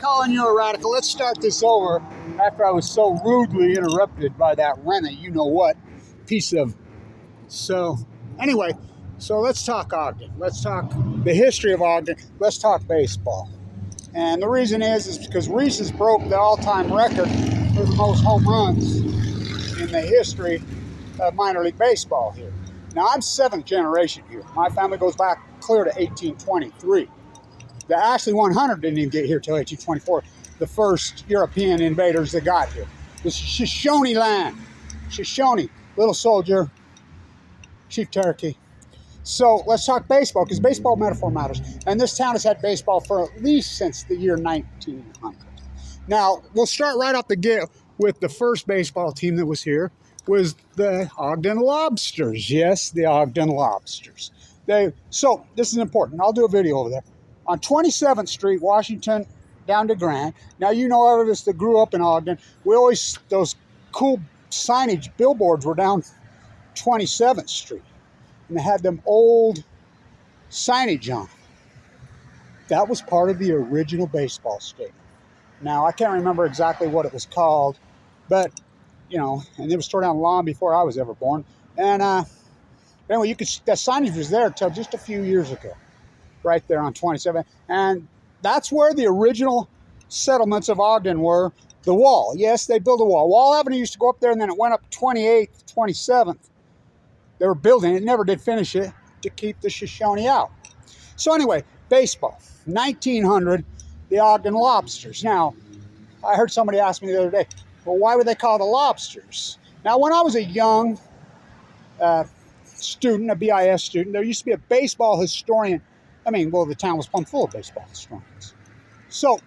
calling you a radical. Let's start this over after I was so rudely interrupted by that Rena, you know what, piece of. So, anyway, so let's talk Ogden. Let's talk the history of Ogden. Let's talk baseball. And the reason is because Reese's broke the all-time record for the most home runs in the history of minor league baseball here. Now, I'm seventh generation here. My family goes back clear to 1823. The Ashley 100 didn't even get here till 1824. The first European invaders that got here. This is Shoshone land. Shoshone, Little Soldier, Chief Cherokee. So let's talk baseball, because baseball metaphor matters. And this town has had baseball for at least since the year 1900. Now, we'll start right off the gate with the first baseball team that was here, was the Ogden Lobsters. Yes, the Ogden Lobsters. So this is important. I'll do a video over there. On 27th Street, Washington, down to Grant. Now, you know, all of us that grew up in Ogden, those cool signage billboards were down 27th Street. And they had them old signage on. That was part of the original baseball stadium. Now, I can't remember exactly what it was called, but, you know, and it was torn down long before I was ever born. And anyway, that signage was there until just a few years ago, right there on 27th. And that's where the original settlements of Ogden were. The wall. Yes, they built a wall. Wall Avenue used to go up there, and then it went up 28th, 27th. They were building it, never did finish it, to keep the Shoshone out. So anyway, baseball. 1900, the Ogden Lobsters. Now, I heard somebody ask me the other day, well, why would they call the Lobsters? Now, when I was a young student, a BIS student, there used to be a baseball historian. I mean, well, the town was plumb full of baseball historians. So,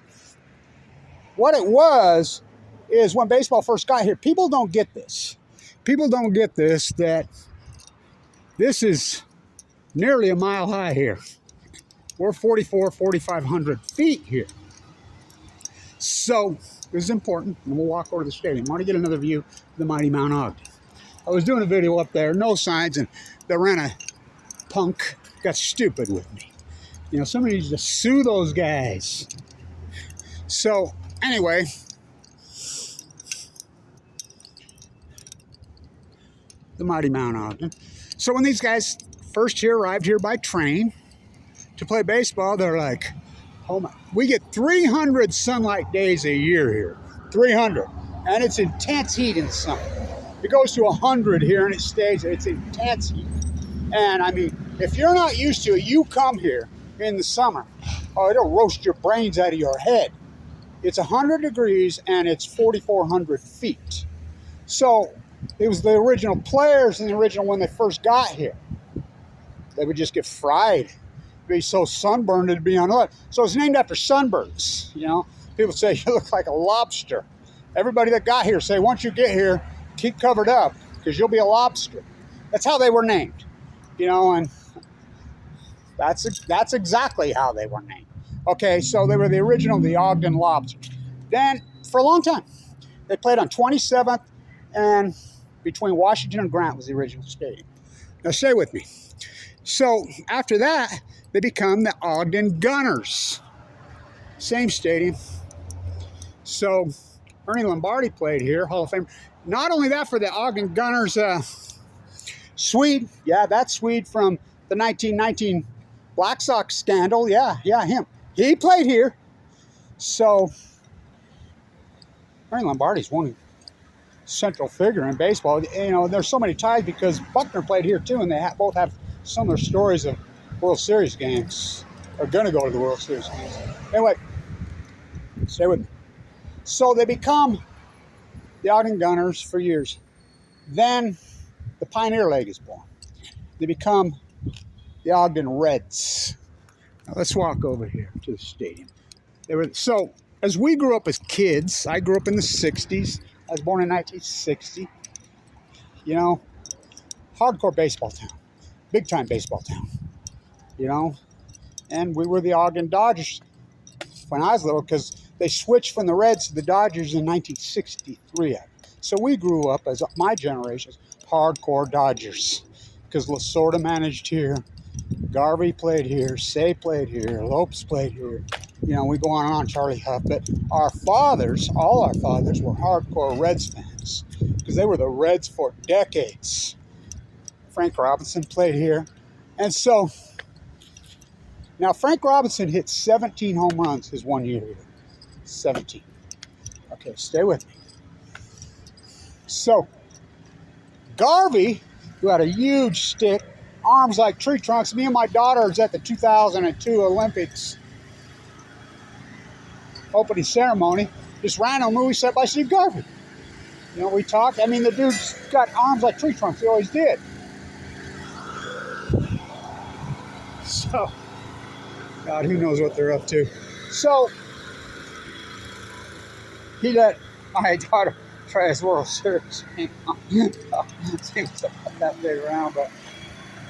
what it was is when baseball first got here, people don't get this. People don't get this, that this is nearly a mile high here. We're 4,500 feet here. So, this is important, and we'll walk over to the stadium. I want to get another view of the mighty Mount Ogden. I was doing a video up there, no signs, and the Rena punk got stupid with me. You know, somebody needs to sue those guys. So, anyway, the mighty Mount Ogden. So when these guys first arrived here by train to play baseball, they're like, oh my, we get 300 sunlight days a year here. 300. And it's intense heat in the summer. It goes to 100 here and it stays, it's intense heat. And I mean, if you're not used to it, you come here in the summer, oh, it'll roast your brains out of your head. It's 100 degrees and it's 4,400 feet. So it was the original players and the original when they first got here. They would just get fried. Be so sunburned it'd be unreal. So it's named after sunburns. You know, people say you look like a lobster. Everybody that got here say once you get here, keep covered up because you'll be a lobster. That's how they were named. You know, and that's exactly how they were named. Okay, so they were the original, the Ogden Lobsters. Then for a long time, they played on 27th and between Washington and Grant was the original stadium. Now stay with me. So after that, they become the Ogden Gunners. Same stadium. So Ernie Lombardi played here, Hall of Fame. Not only that, for the Ogden Gunners, Swede. Yeah, that's Swede from the 1919 Black Sox scandal. Yeah, him. He played here. So Ernie Lombardi's one central figure in baseball. You know, there's so many ties because Buckner played here too, and they both have similar stories of World Series games. Are going to go to the World Series games. Anyway, stay with me. So they become the Ogden Gunners for years. Then the Pioneer League is born. They become the Ogden Reds. Now let's walk over here to the stadium. So as we grew up as kids, I grew up in the 60s. I was born in 1960. You know, hardcore baseball town. Big time baseball town. You know, and we were the Ogden Dodgers when I was little because they switched from the Reds to the Dodgers in 1963. So we grew up as my generation, hardcore Dodgers because Lasorda managed here, Garvey played here, Say played here, Lopes played here. You know, we go on and on, Charlie Huff, but our fathers, all our fathers, were hardcore Reds fans because they were the Reds for decades. Frank Robinson played here. And so, now Frank Robinson hit 17 home runs his 1 year here. 17. Okay, stay with me. So, Garvey, who had a huge stick, arms like tree trunks. Me and my daughter was at the 2002 Olympics opening ceremony. Just random movie set by Steve Garvey. You know, we talked. I mean, the dude's got arms like tree trunks. He always did. So, God, who knows what they're up to. So, he let my daughter try his World Series. He was about that big around, but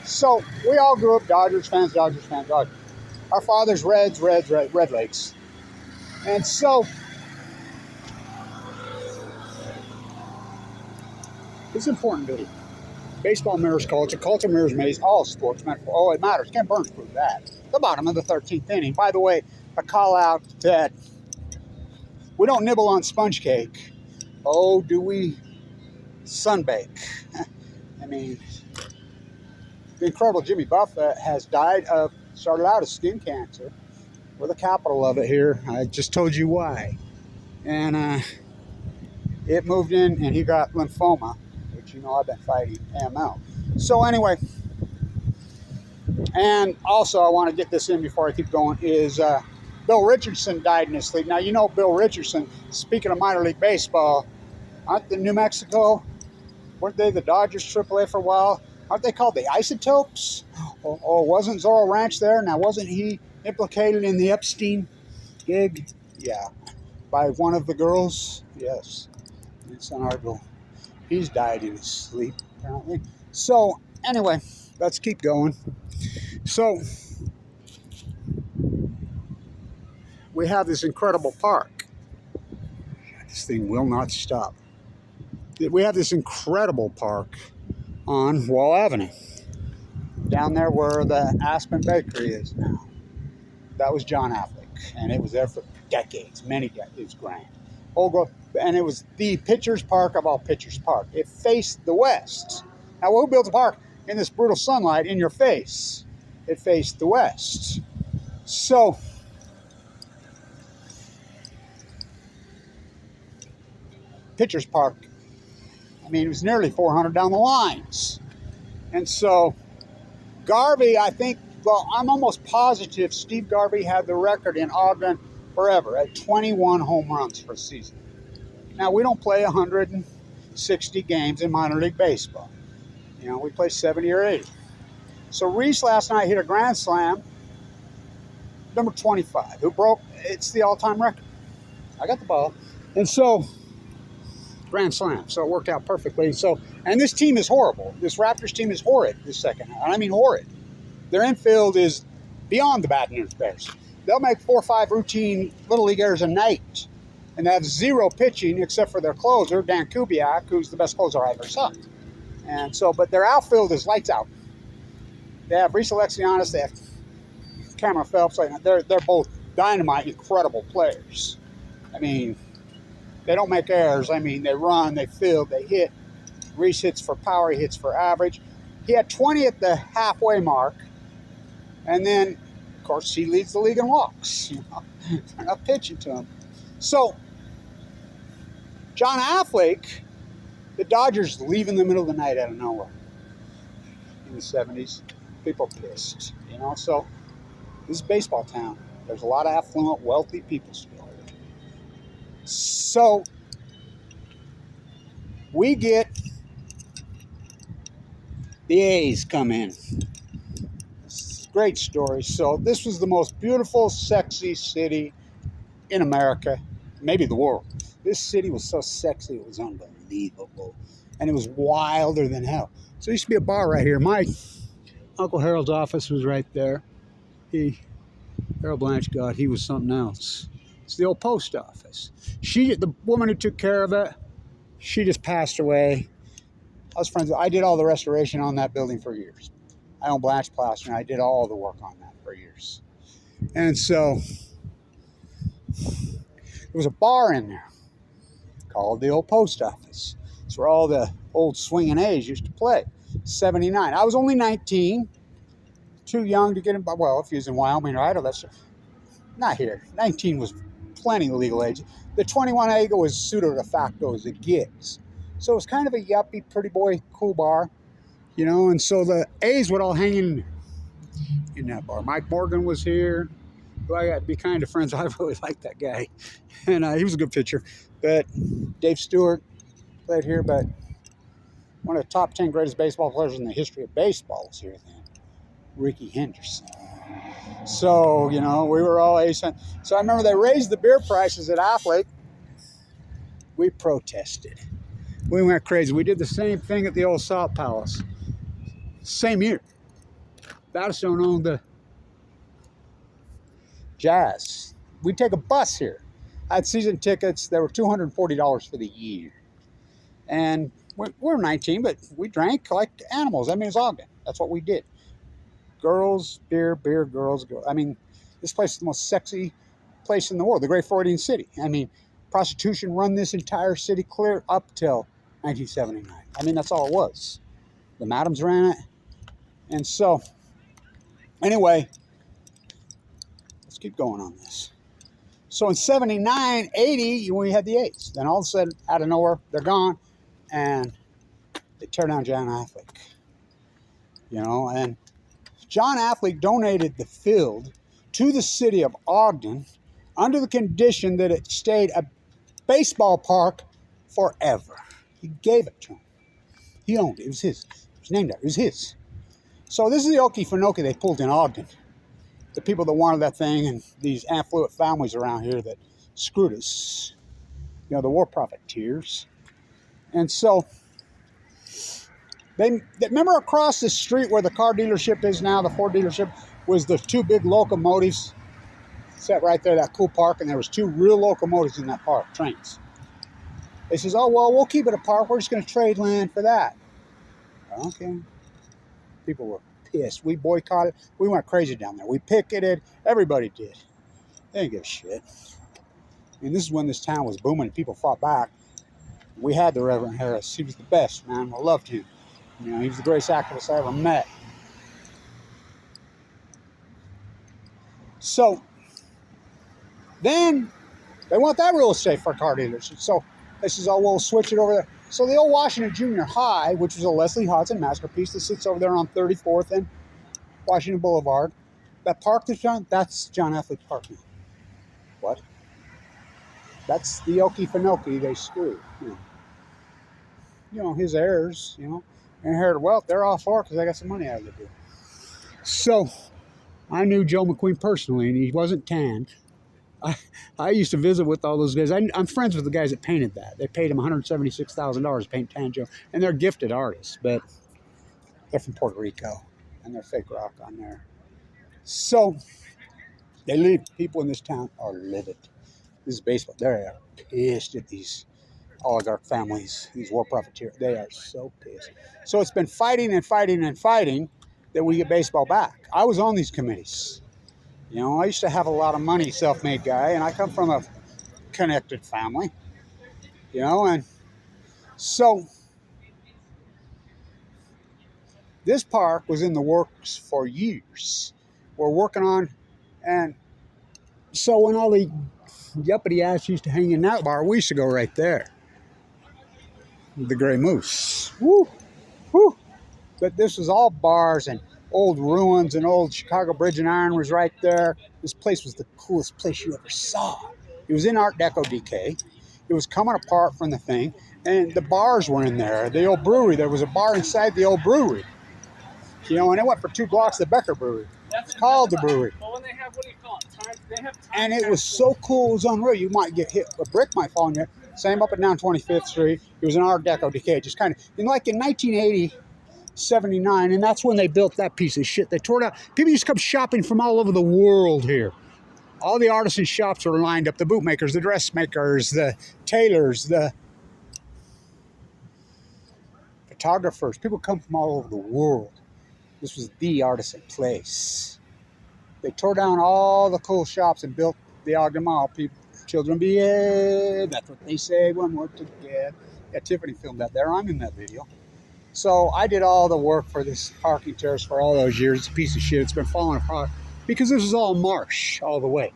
so we all grew up Dodgers fans. Our father's Redlegs. And so it's important to baseball mirrors culture. Culture mirrors maze all sports. Oh, it matters. Ken Burns proved that. The bottom of the 13th inning. By the way, I call out that we don't nibble on sponge cake. Oh, do we sunbake? I mean, the incredible Jimmy Buffett has started out as skin cancer. We're the capital of it here. I just told you why. And it moved in and he got lymphoma, which, you know, I've been fighting AML. So anyway, and also I want to get this in before I keep going, is Bill Richardson died in his sleep. Now, you know Bill Richardson, speaking of minor league baseball, aren't the New Mexico, weren't they the Dodgers AAA for a while? Aren't they called the Isotopes? Oh, wasn't Zorro Ranch there? Now, wasn't he implicated in the Epstein gig? Yeah. By one of the girls? Yes. It's an article. He's died in his sleep, apparently. So, anyway, let's keep going. So, we have this incredible park. This thing will not stop. We have this incredible park on Wall Avenue, down there where the Aspen Bakery is now. That was John Affleck, and it was there for decades, many decades. It was grand. And it was the pitcher's park of all pitcher's park. It faced the west. Now, who built a park in this brutal sunlight in your face? It faced the west. So, pitcher's park, I mean, it was nearly 400 down the lines. And so, Garvey, I think, well, I'm almost positive Steve Garvey had the record in Ogden forever at 21 home runs for a season. Now, we don't play 160 games in minor league baseball. You know, we play 70 or 80. So Reese last night hit a grand slam, number 25, it's the all-time record. I got the ball. And so, grand slam. So it worked out perfectly. So, and this team is horrible. This Raptors team is horrid this second half. I mean horrid. Their infield is beyond the Baton Rouge Bears. They'll make 4 or 5 routine Little League errors a night. And they have zero pitching except for their closer, Dan Kubiak, who's the best closer I ever saw. And so, but their outfield is lights out. They have Reese Alexianis, they have Cameron Phelps. They're both dynamite, incredible players. I mean, they don't make errors. I mean, they run, they field, they hit. Reese hits for power, he hits for average. He had 20 at the halfway mark. And then, of course, he leads the league in walks. You know, they're not pitching to him. So, John Affleck, the Dodgers leave in the middle of the night out of nowhere in the 70s. People pissed, you know. So, this is baseball town. There's a lot of affluent, wealthy people still. So, we get the A's come in. Great story. So, this was the most beautiful, sexy city in America, maybe the world. This city was so sexy, it was unbelievable. And it was wilder than hell. So, there used to be a bar right here. My Uncle Harold's office was right there. Harold Blanch, God, he was something else. It's the old post office. The woman who took care of it, she just passed away. I was friends. I did all the restoration on that building for years. I own Blanch Plaster, and I did all the work on that for years. And so, was a bar in there called the old post office. It's where all the old swinging A's used to play. 79. I was only 19, too young to get in. Well, if he was in Wyoming or Idaho, that's not here. 19 was plenty of legal age. The 21 A was pseudo de facto as it gets. So it was kind of a yuppie, pretty boy, cool bar, you know. And so the A's would all hang in that bar. Mike Morgan was here. Well, I got to be kind of friends. I really liked that guy, and he was a good pitcher. But Dave Stewart played here. But one of the top 10 greatest baseball players in the history of baseball was here then, Ricky Henderson. So, you know, we were all A's fans. So I remember they raised the beer prices at Affleck. We protested. We went crazy. We did the same thing at the old Salt Palace. Same year. Battistone owned the Jazz. We'd take a bus here. I had season tickets. They were $240 for the year. And we're 19, but we drank like animals. I mean, it's Ogden. That's what we did. Girls, beer, girls. I mean, this place is the most sexy place in the world, the Great Freudian City. I mean, prostitution run this entire city clear up till 1979. I mean, that's all it was. The madams ran it. And so, anyway, let's keep going on this. So in 79, 80, we had the A's. Then all of a sudden, out of nowhere, they're gone. And they tear down John Affleck. You know, and John Affleck donated the field to the city of Ogden under the condition that it stayed a baseball park forever. He gave it to him. He owned it. It was his. It was named after. It was his. So this is the Okefenokee they pulled in Ogden. The people that wanted that thing and these affluent families around here that screwed us. You know, the war profiteers. And so, they remember across the street where the car dealership is now, the Ford dealership, was the two big locomotives set right there, that cool park, and there was two real locomotives in that park, trains. They says, oh, well, we'll keep it a park. We're just going to trade land for that. Okay. People were pissed. We boycotted. We went crazy down there. We picketed. Everybody did. They didn't give a shit. And this is when this town was booming and people fought back. We had the Reverend Harris. He was the best, man. I loved him. You know, he was the greatest activist I ever met. So, then, they want that real estate for car dealers. So, they says, oh, we'll switch it over there. So the old Washington Junior High, which was a Leslie Hodson masterpiece that sits over there on 34th and Washington Boulevard, that park that's John Affleck's park now. What? That's the Okefenokee they screwed. You know, his heirs, you know, inherited wealth. They're all for it because they got some money out of the deal. So, I knew Joe McQueen personally, and he wasn't tanned. I used to visit with all those guys. I'm friends with the guys that painted that. They paid him $176,000 to paint Tan Joe. And they're gifted artists, but they're from Puerto Rico. And they're fake rock on there. So, they live. People in this town are livid. This is baseball. They are pissed at these oligarch families, these war profiteers. They are so pissed. So, it's been fighting and fighting and fighting that we get baseball back. I was on these committees. You know, I used to have a lot of money, self-made guy, and I come from a connected family, you know, and so this park was in the works for years. We're working on, and so when all the yuppity ass used to hang in that bar, we used to go right there. The Gray Moose. Woo! Woo! But this was all bars and old ruins, and old Chicago Bridge and Iron was right there. This place was the coolest place you ever saw. It was in Art Deco decay. It was coming apart from the thing, and the bars were in there. The old brewery, there was a bar inside the old brewery. You know, and it went for 2 blocks, the Becker Brewery. It's called the brewery. But when they have, what do you call it? They have time. And it was so cool, it was unreal. You might get hit, a brick might fall on you. Same up and down 25th Street. It was an Art Deco decay, just kind of, and like in 1980, 79, and that's when they built that piece of shit. They tore it out. People used to come shopping from all over the world here. All the artisan shops were lined up. The bootmakers, the dressmakers, the tailors, the photographers. People come from all over the world. This was the artisan place. They tore down all the cool shops and built the Ogden Mall. People, Children behave. That's what they say when we're together. Yeah, Tiffany filmed that there. I'm in that video. So I did all the work for this parking terrace for all those years. It's a piece of shit. It's been falling apart because this is all marsh all the way.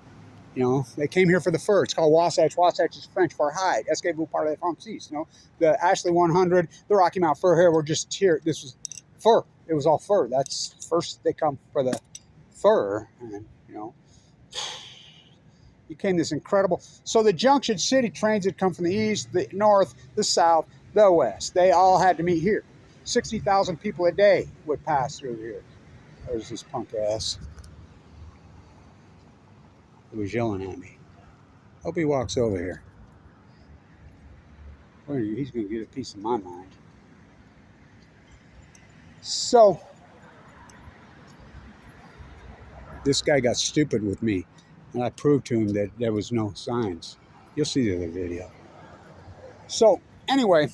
You know, they came here for the fur. It's called Wasatch. Wasatch is French for hide. Escapez part of the Francis. You know, the Ashley 100, the Rocky Mount fur here were just here. This was fur. It was all fur. That's first they come for the fur, and you know, became this incredible. So the Junction City trains had come from the east, the north, the south, the west. They all had to meet here. 60,000 people a day would pass through here. There's this punk ass who was yelling at me. Hope he walks over here. He's going to get a piece of my mind. So, this guy got stupid with me, and I proved to him that there was no signs. You'll see the other video. So, anyway,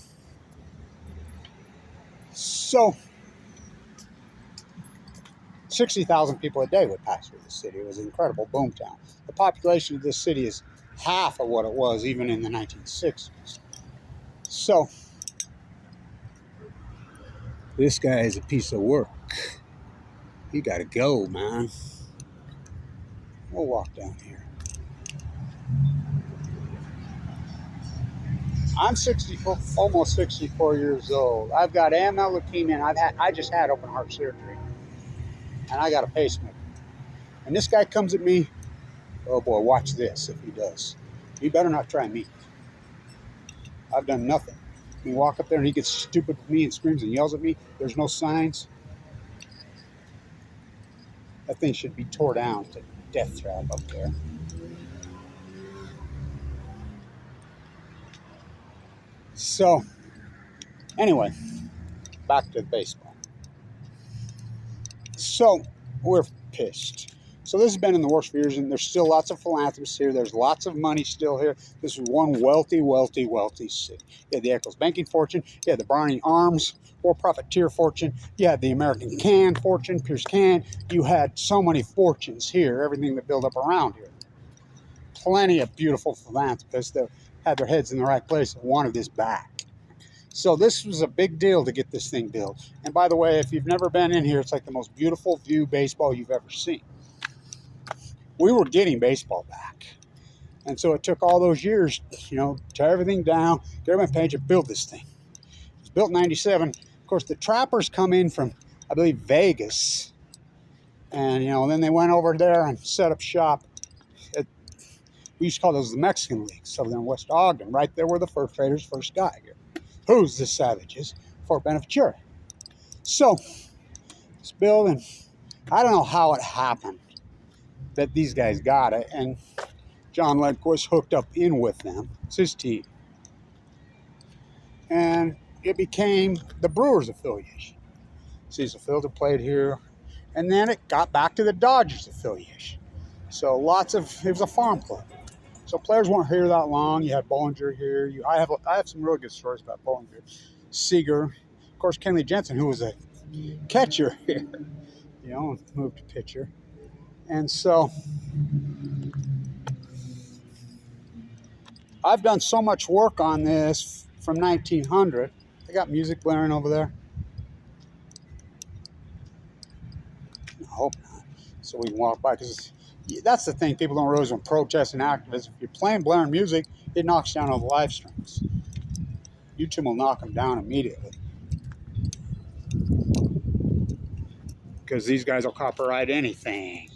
60,000 people a day would pass through the city. It was an incredible boomtown. The population of this city is half of what it was even in the 1960s. So, this guy is a piece of work. He got to go, man. We'll walk down here. I'm 64, almost 64 years old. I've got AML, leukemia, and I just had open heart surgery. And I got a pacemaker. And this guy comes at me. Oh boy, watch this if he does. He better not try me. I've done nothing. He walk up there and he gets stupid with me and screams and yells at me. There's no signs. That thing should be tore down. It's a death trap up there. So, anyway, back to the baseball. So, we're pissed. So this has been in the works for years, and there's still lots of philanthropists here. There's lots of money still here. This is one wealthy city. You had the Eccles banking fortune. You had the Browning Arms for-profit fortune. You had the American Can fortune, Pierce Can. You had so many fortunes here, everything that built up around here. Plenty of beautiful philanthropists that had their heads in the right place and wanted this back. So this was a big deal to get this thing built. And by the way, if you've never been in here, it's like the most beautiful view baseball you've ever seen. We were getting baseball back. And so it took all those years, you know, tear everything down, get everything painted, build this thing. It was built in 97. Of course, the trappers come in from, I believe, Vegas. And, you know, then they went over there and set up shop. We used to call those the Mexican League, Southern West Ogden, right there where the fur traders first got here. Who's the Savages? Fort Beneficiary. So, it's built, and I don't know how it happened that these guys got it, and John Ledquist hooked up in with them. It's his team. And it became the Brewers affiliation. Cecil Fielder played here, and then it got back to the Dodgers affiliation. So it was a farm club. So players weren't here that long. You had Bollinger here. I have some really good stories about Bollinger. Seager, of course, Kenley Jensen, who was a catcher here, you know, moved to pitcher. And so I've done so much work on this from 1900. They got music blaring over there. I hope not. So we can walk by, because that's the thing people don't realize when protesting activists. If you're playing blaring music, it knocks down all the live streams. YouTube will knock them down immediately, because these guys will copyright anything.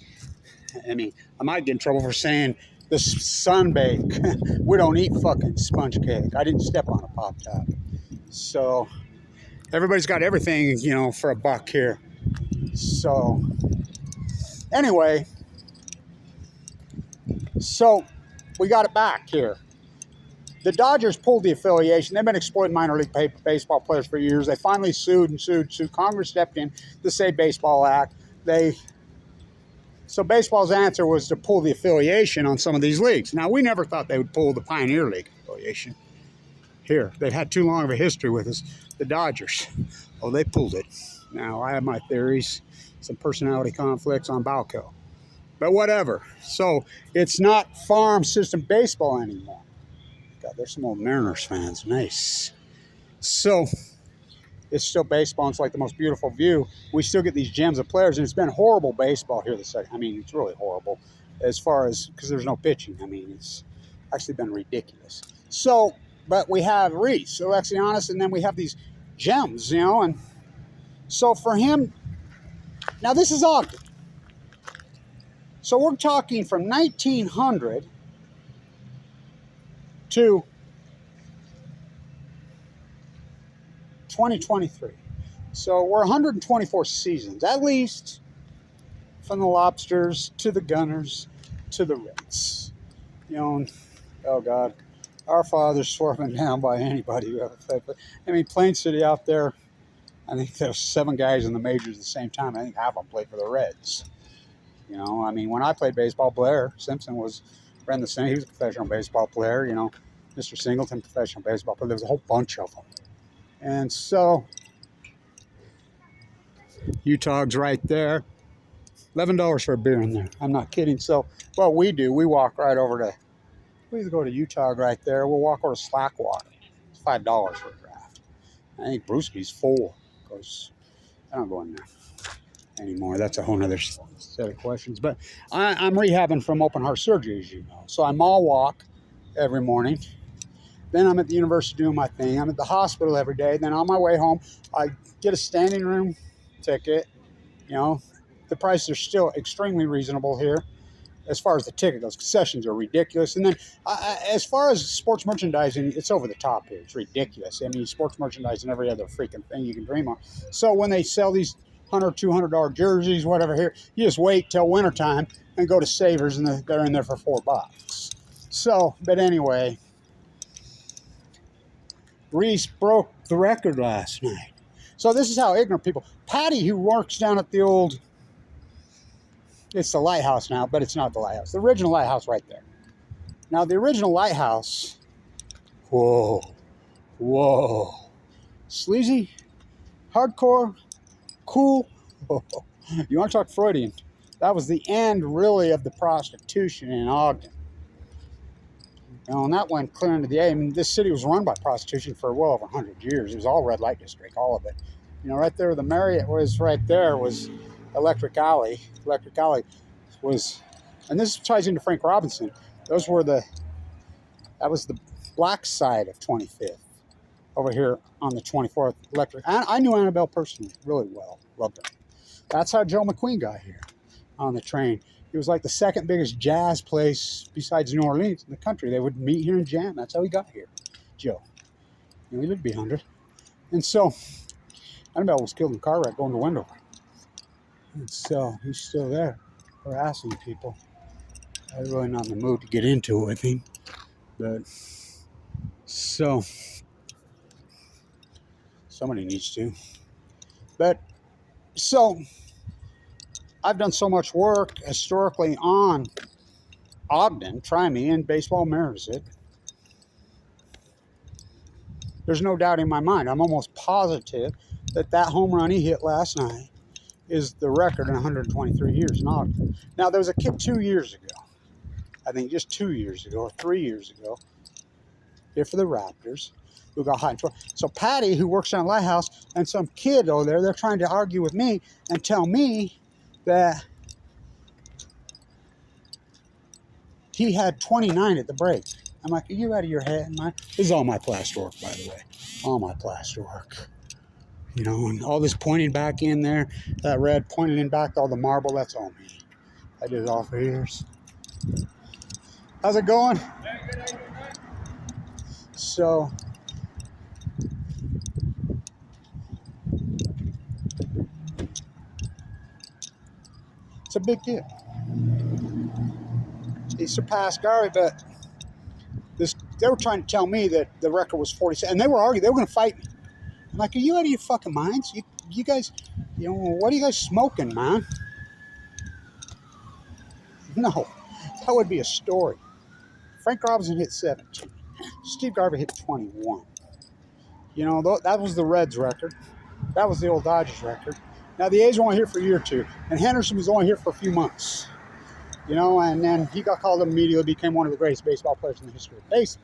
I mean, I might get in trouble for saying the sunbake. We don't eat fucking sponge cake. I didn't step on a pop top. So everybody's got everything, you know, for $1 here. So anyway, so we got it back here. The Dodgers pulled the affiliation. They've been exploiting minor league baseball players for years. They finally sued. Congress stepped in to save Baseball Act. So baseball's answer was to pull the affiliation on some of these leagues. Now, we never thought they would pull the Pioneer League affiliation here. They've had too long of a history with us, the Dodgers. Oh, they pulled it. Now, I have my theories, some personality conflicts on Balco. But whatever. So it's not farm system baseball anymore. God, there's some old Mariners fans. Nice. So it's still baseball. And it's like the most beautiful view. We still get these gems of players, and it's been horrible baseball here. I mean, it's really horrible as far as because there's no pitching. I mean, it's actually been ridiculous. So, but we have Reese, Alexianis, and then we have these gems, and so for him, now this is Ogden. So we're talking from 1900 to 2023. So we're 124 seasons, at least, from the Lobsters to the Gunners to the Reds. Oh God, our fathers swerving down by anybody who ever played. I mean, Plain City out there, I think there's 7 guys in the majors at the same time. I think half of them played for the Reds. I mean, when I played baseball, Blair Simpson ran the same. He was a professional baseball player. Mr. Singleton, professional baseball player. There was a whole bunch of them. And so, Utah's right there. $11 for a beer in there. I'm not kidding. So, what we do, we walk right over to, we either go to Utah right there. We'll walk over to Slackwater. It's $5 for a draft. I think Brewski's $4 because I don't go in there anymore. That's a whole nother set of questions. But I'm rehabbing from open heart surgery, as you know. So I mall walk every morning. Then I'm at the university doing my thing. I'm at the hospital every day. Then on my way home, I get a standing room ticket. The prices are still extremely reasonable here as far as the ticket goes. Concessions are ridiculous. And then as far as sports merchandising, it's over the top here. It's ridiculous. I mean, sports merchandising, every other freaking thing you can dream of. So when they sell these $100, $200 jerseys, whatever here, you just wait till wintertime and go to Savers, and they're in there for $4. So, but anyway, Reese broke the record last night. So this is how ignorant people. Patty, who works down at the old, it's the lighthouse now, but it's not the lighthouse. The original lighthouse right there. Now the original lighthouse, whoa, sleazy, hardcore, cool. You want to talk Freudian? That was the end, really, of the prostitution in Ogden. And that went clear into the A. I mean, this city was run by prostitution for well over 100 years. It was all red light district, all of it. Right there, the Marriott was right there was Electric Alley. Electric Alley was, and this ties into Frank Robinson. That was the black side of 25th. Over here on the 24th Electric. I knew Annabelle personally really well. Loved her. That's how Joe McQueen got here on the train. It was like the second biggest jazz place besides New Orleans in the country. They would meet here and jam. That's how he got here, Joe. He lived behind her. And so, Annabelle was killed in a car wreck going to Wendover. And so, he's still there, harassing people. I'm really not in the mood to get into it with him. But, so, somebody needs to. But, so, I've done so much work historically on Ogden, try me, and baseball mirrors it. There's no doubt in my mind. I'm almost positive that home run he hit last night is the record in 123 years in Ogden. Now, there was a kid 2 years ago, I think just 2 years ago or 3 years ago, here for the Raptors, who got hot. So Patty, who works down at Lighthouse, and some kid over there, they're trying to argue with me and tell me that he had 29 at the break. I'm like, are you out of your head? This is all my plasterwork, by the way. All my plasterwork. And all this pointing back in there, that red pointing in back, all the marble, that's all me. I did it all for years. How's it going? So, it's a big deal. He surpassed Gary, but they were trying to tell me that the record was 47, and they were arguing. They were going to fight me. I'm like, are you out of your fucking minds? You guys, what are you guys smoking, man? No, that would be a story. Frank Robinson hit 17. Steve Garvey hit 21. That was the Reds record. That was the old Dodgers record. Now, the A's were only here for a year or two, and Henderson was only here for a few months. You know, and then he got called up immediately, became one of the greatest baseball players in the history of baseball.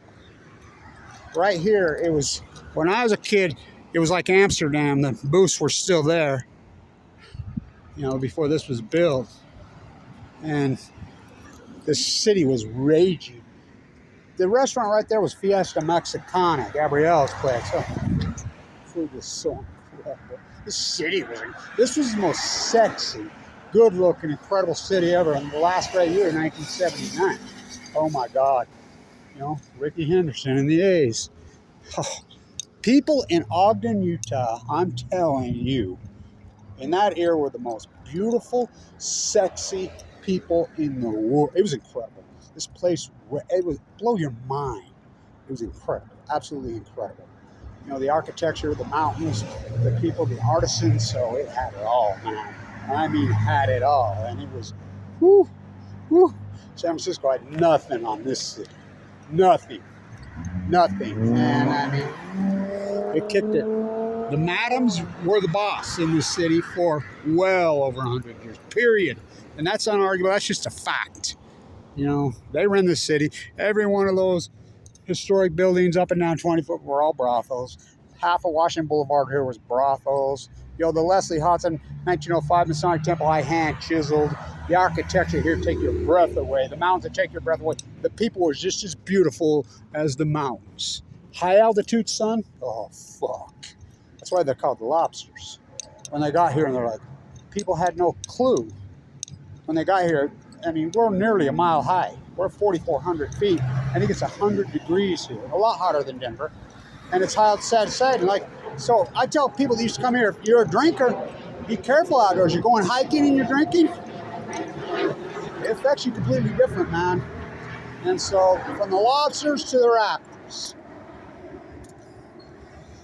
Right here, it was, when I was a kid, it was like Amsterdam. The booths were still there, you know, before this was built. And the city was raging. The restaurant right there was Fiesta Mexicana, Gabrielle's place. So, food was so incredible. This was the most sexy, good-looking, incredible city ever in the last great year, 1979. Oh my God. You know, Ricky Henderson and the A's. Oh, people in Ogden, Utah, I'm telling you, in that era were the most beautiful, sexy people in the world. It was incredible. This place, it would blow your mind. It was incredible, absolutely incredible. You know, the architecture, the mountains, the people, the artisans, so it had it all, man. I mean, had it all. And it was, whoo, whoo. San Francisco had nothing on this city. Nothing. And I mean, it kicked it. The Madams were the boss in this city for well over 100 years, period. And that's unarguable. That's just a fact. You know, they ran this city. Every one of those historic buildings up and down 20 foot were all brothels. Half of Washington Boulevard here was brothels. You know, the Leslie Hudson 1905 Masonic Temple, I hand chiseled. The architecture here take your breath away. The mountains that take your breath away. The people were just as beautiful as the mountains. High altitude sun? Oh, fuck. That's why they're called the Lobsters. When they got here, and they're like, people had no clue. When they got here, I mean, we're nearly a mile high. We're 4,400 feet. I think it's 100 degrees here, a lot hotter than Denver. And it's high outside. And like, so I tell people that used to come here, if you're a drinker, be careful outdoors. You're going hiking and you're drinking, it affects you completely different, man. And so, from the Lobsters to the Raptors.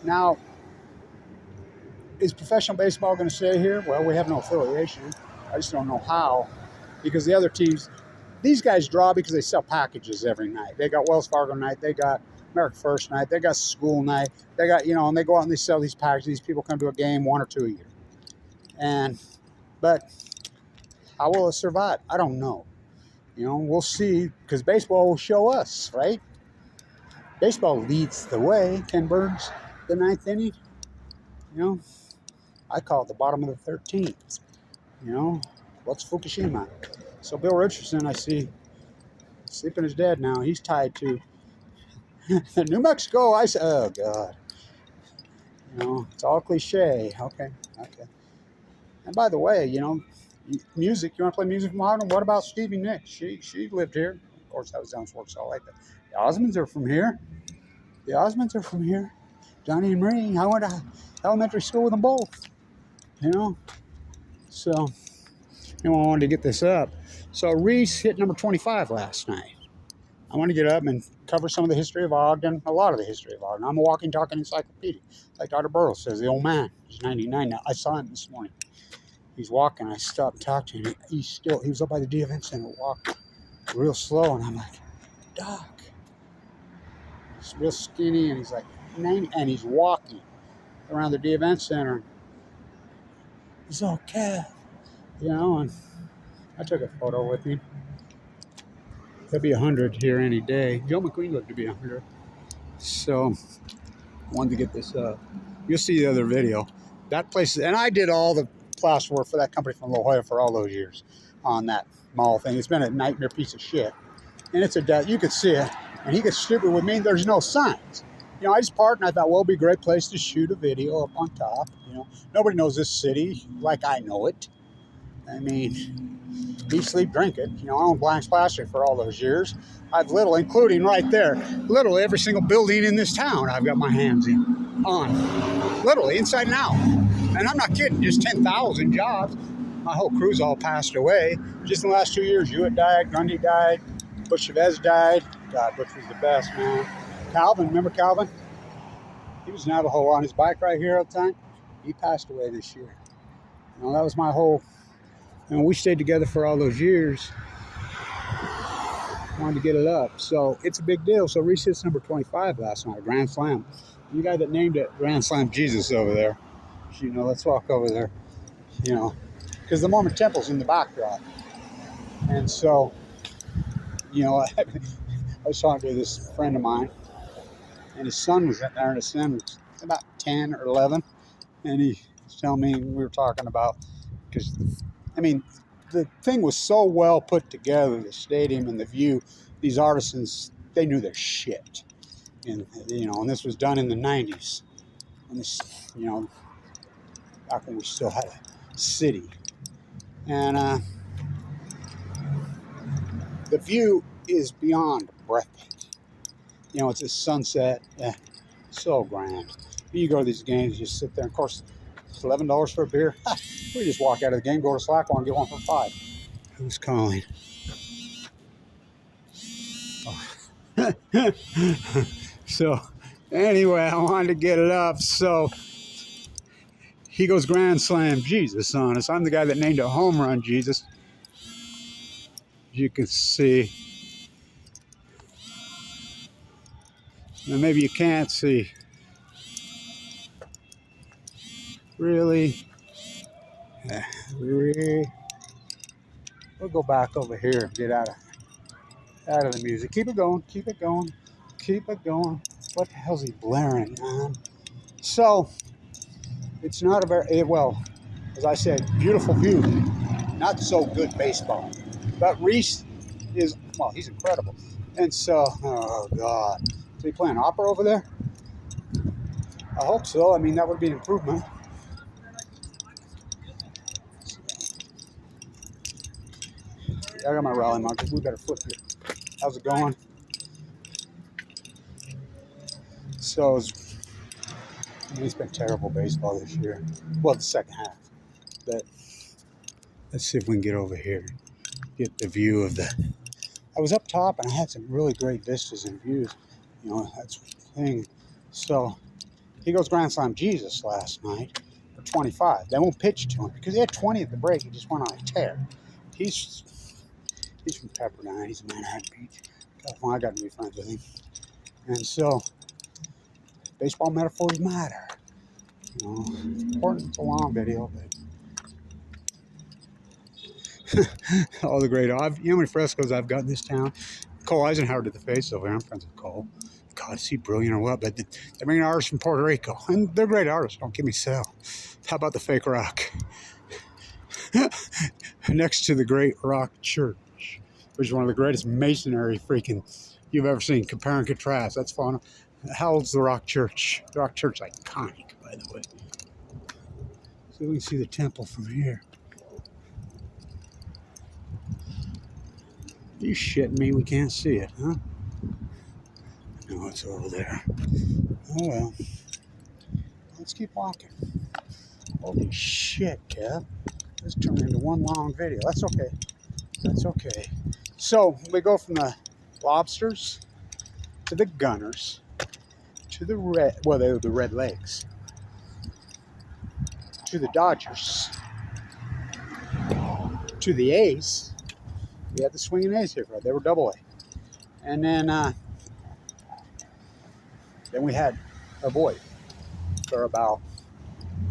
Now, is professional baseball going to stay here? Well, we have no affiliation. I just don't know how. Because the other teams, these guys draw because they sell packages every night. They got Wells Fargo night. They got America First night. They got school night. They got, you know, and they go out and they sell these packages. These people come to a game 1 or 2 a year. But how will it survive? I don't know. You know, we'll see, because baseball will show us, right? Baseball leads the way. Ken Burns, the 9th inning. You know, I call it the bottom of the 13th. You know, what's Fukushima? So Bill Richardson, I see, sleeping is dead now. He's tied to New Mexico. I say, oh God. You know, it's all cliche. Okay. And by the way, you know, music. You want to play music from Ogden? What about Stevie Nicks? She lived here. Of course, that was down Forks, all like that. The Osmonds are from here. Johnny and Marie. I went to elementary school with them both. You know, so I wanted to get this up. So Reese hit number 25 last night. I want to get up and cover some of the history of Ogden, a lot of the history of Ogden. I'm a walking, talking encyclopedia. Like Dr. Burroughs says, the old man. He's 99 now. I saw him this morning. He's walking. I stopped and talked to him. He was up by the D Event Center, walking real slow. And I'm like, Doc. He's real skinny, and he's like 90, and he's walking around the D Event Center. He's all calf, you know, and I took a photo with him. He'll be 100 here any day. Joe McQueen lived to be 100. So I wanted to get this up. You'll see the other video. That place, and I did all the plaster work for that company from La Jolla for all those years on that mall thing. It's been a nightmare piece of shit. And it's you could see it. And he gets stupid with me. There's no signs. You know, I just parked and I thought, well, it'd be a great place to shoot a video up on top. You know, nobody knows this city like I know it. I mean, eat, sleep, drink it. You know, I owned Blanch Plastic for all those years. I've including right there, literally every single building in this town I've got my hands on. Literally, inside and out. And I'm not kidding, just 10,000 jobs. My whole crew's all passed away. Just in the last 2 years, Hewitt died, Grundy died, Butch Chavez died. God, Butch was the best, man. Calvin, remember Calvin? He was Navajo on his bike right here all the time. He passed away this year. You know, that was my whole, you know, we stayed together for all those years. Wanted to get it up. So it's a big deal. So Reese hits number 25 last night, Grand Slam. The guy that named it Grand Slam Jesus over there. You know, let's walk over there. You know, because the Mormon temple's in the backdrop. And so, you know, I was talking to this friend of mine, and his son was in there, and his son was about 10 or 11, and he was telling me, we were talking about, because, I mean, the thing was so well put together, the stadium and the view. These artisans, they knew their shit. And, you know, and this was done in the 90s. And this, you know, back when we still had a city. And the view is beyond breathtaking. You know, it's a sunset. So grand. You go to these games, you just sit there. Of course, it's $11 for a beer. We just walk out of the game, go to Slack and get one for $5. Who's calling? Oh. So, anyway, I wanted to get it up. So, he goes grand slam Jesus on us. I'm the guy that named it home run Jesus. As you can see. Now, maybe you can't see. Really? Yeah, really? We'll go back over here and get out of the music. Keep it going, keep it going, keep it going. What the hell's he blaring, man? So, it's not a very, well, as I said, beautiful view. Not so good baseball. But Reese is, well, he's incredible. And so, oh God. So you playing opera over there? I hope so. I mean, that would be an improvement. I got my rally markers. We better flip here. How's it going? So, it's been terrible baseball this year. Well, the second half. But let's see if we can get over here. Get the view of the... I was up top and I had some really great vistas and views. You know, that's the thing. So, he goes grand slam Jesus last night for 25. They won't pitch to him because he had 20 at the break. He just went on a tear. He's from Pepperdine. He's in Manhattan Beach, California. I got to be friends with him. And so, baseball metaphors matter. You know, it's important. It's a long video, but all the great. You know how many frescoes I've got in this town? Cole Eisenhower did the face over here. I'm friends with Cole. God, is he brilliant or what? But they bring artists from Puerto Rico, and they're great artists. Don't give me sell. How about the fake rock? Next to the great rock church, which is one of the greatest masonry freaking you've ever seen. Compare and contrast. That's fun. How old's the rock church? The rock church is iconic, by the way. So we can see the temple from here. Are you shitting me? We can't see it, huh? No, it's over there. Oh well. Let's keep walking. Holy shit, Kev. This turned into one long video. That's okay. That's okay. So we go from the Lobsters to the Gunners to the they were the Redlegs, to the Dodgers, to the A's. We had the swinging A's here, right? They were double A. And then we had our boy for about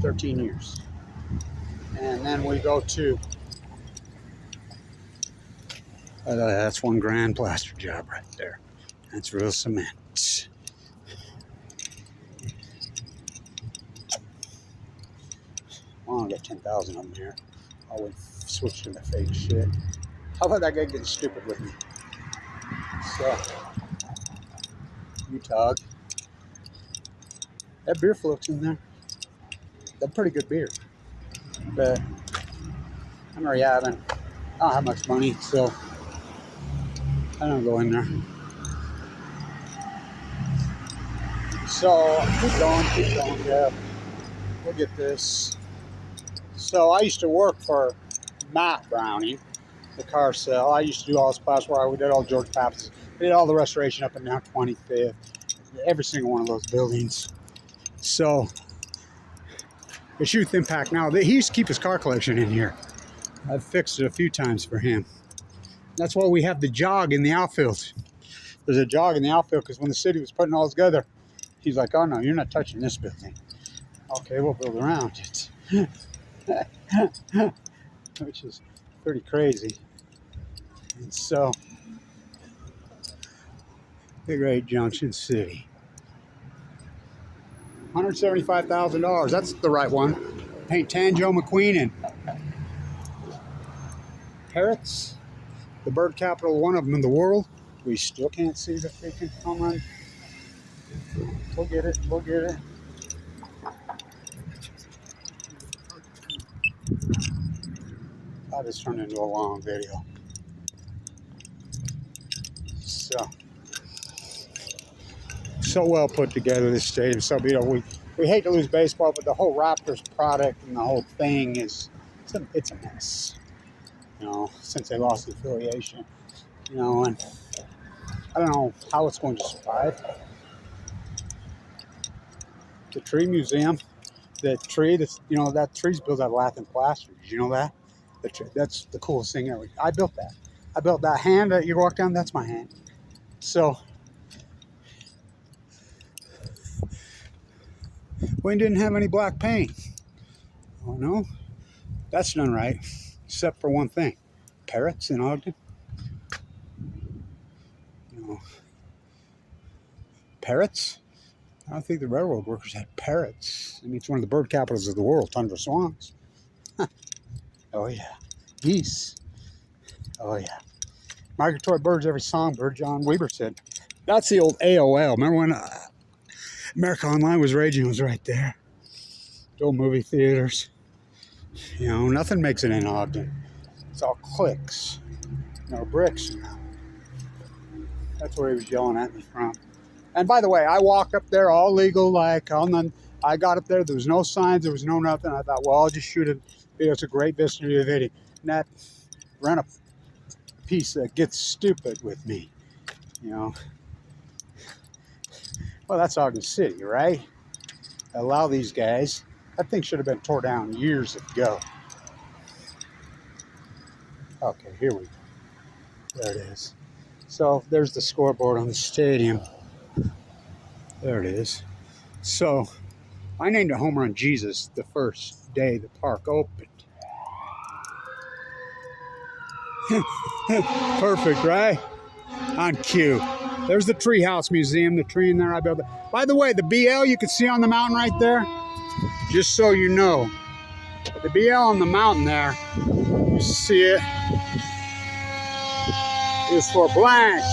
13 years. And then we go to, that's one grand plaster job right there. That's real cement. Well, I got 10,000 of them here. I would switch to the fake shit. How about that guy getting stupid with me? So, Utah. That beer floats in there. That's pretty good beer. But I'm already having, I don't have much money, so I don't go in there. So, keep going, yeah. We'll get this. So, I used to work for Matt Browning, the car sale. I used to do all this class where we did all George Pappas. We did all the restoration up and down 25th. Every single one of those buildings. So, it's Youth Impact now. He used to keep his car collection in here. I've fixed it a few times for him. That's why we have the jog in the outfield. There's a jog in the outfield because when the city was putting all together, he's like, oh no, you're not touching this building. Okay, we'll build around it. Which is pretty crazy. And so, the great Junction City. $175,000. That's the right one. Paint Tanjo McQueen and parrots. The bird capital, one of them in the world. We still can't see the freaking home run. We'll get it. We'll get it. That just turned into a long video. So well put together, this stadium. So, you know, we hate to lose baseball, but the whole Raptors product and the whole thing is, it's a mess. You know, since they lost the affiliation. You know, and I don't know how it's going to survive. The tree museum, the tree that's, you know, that tree's built out of lath and plaster. Did you know that? That's the coolest thing ever. I built that. I built that hand that you walk down, that's my hand. So, we didn't have any black paint. Oh no, that's done right, except for one thing. Parrots in Ogden. You know, parrots? I don't think the railroad workers had parrots. I mean, it's one of the bird capitals of the world, tundra swans. Oh yeah. Geese. Oh yeah. Migratory birds, every songbird, John Weber said. That's the old AOL. Remember when America Online was raging? It was right there. The old movie theaters. You know, nothing makes it in Ogden. It's all clicks. No bricks. That's where he was yelling at me from. And by the way, I walked up there all legal, like I got up there was no signs, there was no nothing. I thought, well, I'll just shoot a video. It's a great vista to the video. And that ran a piece that gets stupid with me, you know. Well, that's Ogden City, right? Allow these guys. That thing should have been tore down years ago. Okay, here we go. There it is. So there's the scoreboard on the stadium. There it is. So I named a home run Jesus the first day the park opened. Perfect, right? On cue. There's the Treehouse Museum, the tree in there I built. By the way, the BL you can see on the mountain right there, just so you know, the BL on the mountain there, you see it, is for Blanch.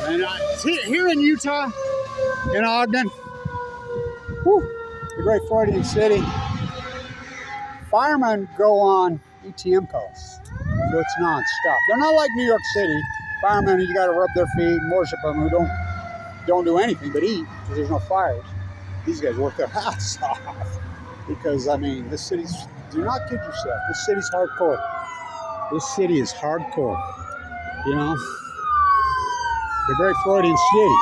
And here in Utah, in Ogden, the great Freudian city, firemen go on ETM calls. So it's non-stop. They're not like New York City. Firemen, you got to rub their feet and worship them, who don't do anything but eat because there's no fires. These guys work their ass off because, I mean, this city's, do not kid yourself, this city's hardcore. This city is hardcore, you know, the great Freudian city.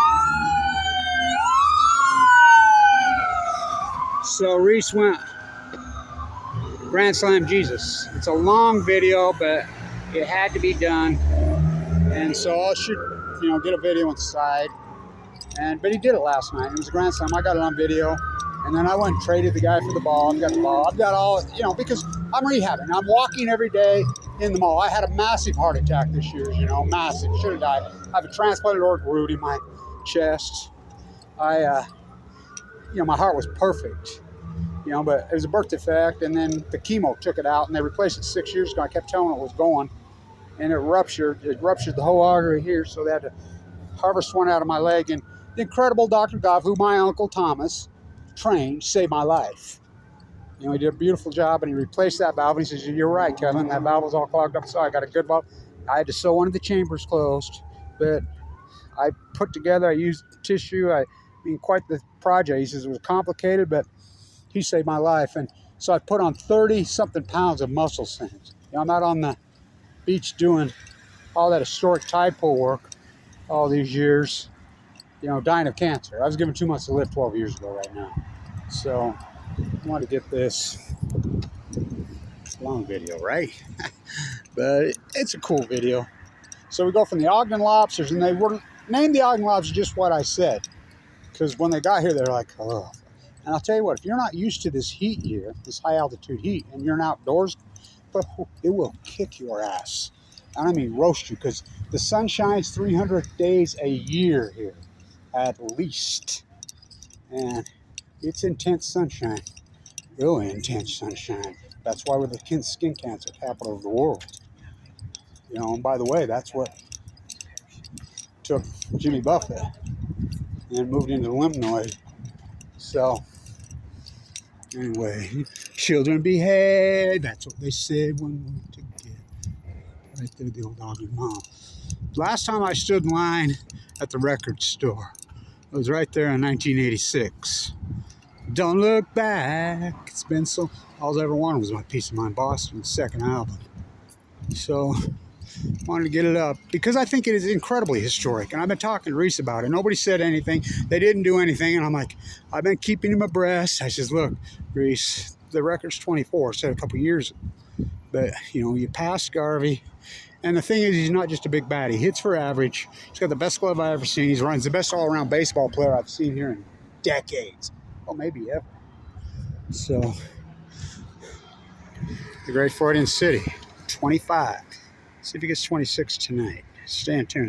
So Reese went Grand Slam Jesus. It's a long video, but it had to be done. And so I'll shoot, you know, get a video inside. But he did it last night. It was a Grand Slam. I got it on video. And then I went and traded the guy for the ball. I've got the ball. I've got all, you know, because I'm rehabbing. I'm walking every day in the mall. I had a massive heart attack this year, you know, massive. Should have died. I have a transplanted organ root in my chest. You know, my heart was perfect. You know, but it was a birth defect, and then the chemo took it out, and they replaced it 6 years ago. I kept telling it was going, and it ruptured. It ruptured the whole artery here, so they had to harvest one out of my leg. And the incredible Dr. Goff, who my Uncle Thomas trained, saved my life. You know, he did a beautiful job, and he replaced that valve. And he says, "You're right, Kevin. That valve was all clogged up, so I got a good valve." I had to sew one of the chambers closed, but I put together. I used tissue. I mean, quite the project. He says it was complicated, but he saved my life. And so I put on 30-something pounds of muscle sand. You know, I'm out on the beach doing all that historic tide pool work all these years, you know, dying of cancer. I was given 2 months to live 12 years ago right now. So I want to get this long video, right? But it's a cool video. So we go from the Ogden Lobsters, and they were named the Ogden Lobsters just what I said. Because when they got here, they're like, oh. And I'll tell you what, if you're not used to this heat here, this high altitude heat, and you're an outdoors it will kick your ass. And I mean roast you, because the sun shines 300 days a year here, at least. And it's intense sunshine, really intense sunshine. That's why we're the skin cancer capital of the world. You know, and by the way, that's what took Jimmy Buffett and moved into the lymph node. So, anyway, children behave. That's what they said when we were together. Right there, the old dog and mom. Last time I stood in line at the record store, it was right there in 1986. Don't look back. It's been so. All I ever wanted was my Peace of Mind Boston's second album. So, wanted to get it up because I think it is incredibly historic. And I've been talking to Reese about it. Nobody said anything. They didn't do anything. And I'm like, I've been keeping him abreast. I says, look, Reese, the record's 24. I said a couple years. But, you know, you passed Garvey. And the thing is, he's not just a big bat. He hits for average. He's got the best glove I've ever seen. He runs the best all-around baseball player I've seen here in decades. Well, maybe ever. So, the great Freudian City, 25. See if he gets 26 tonight. Stay tuned.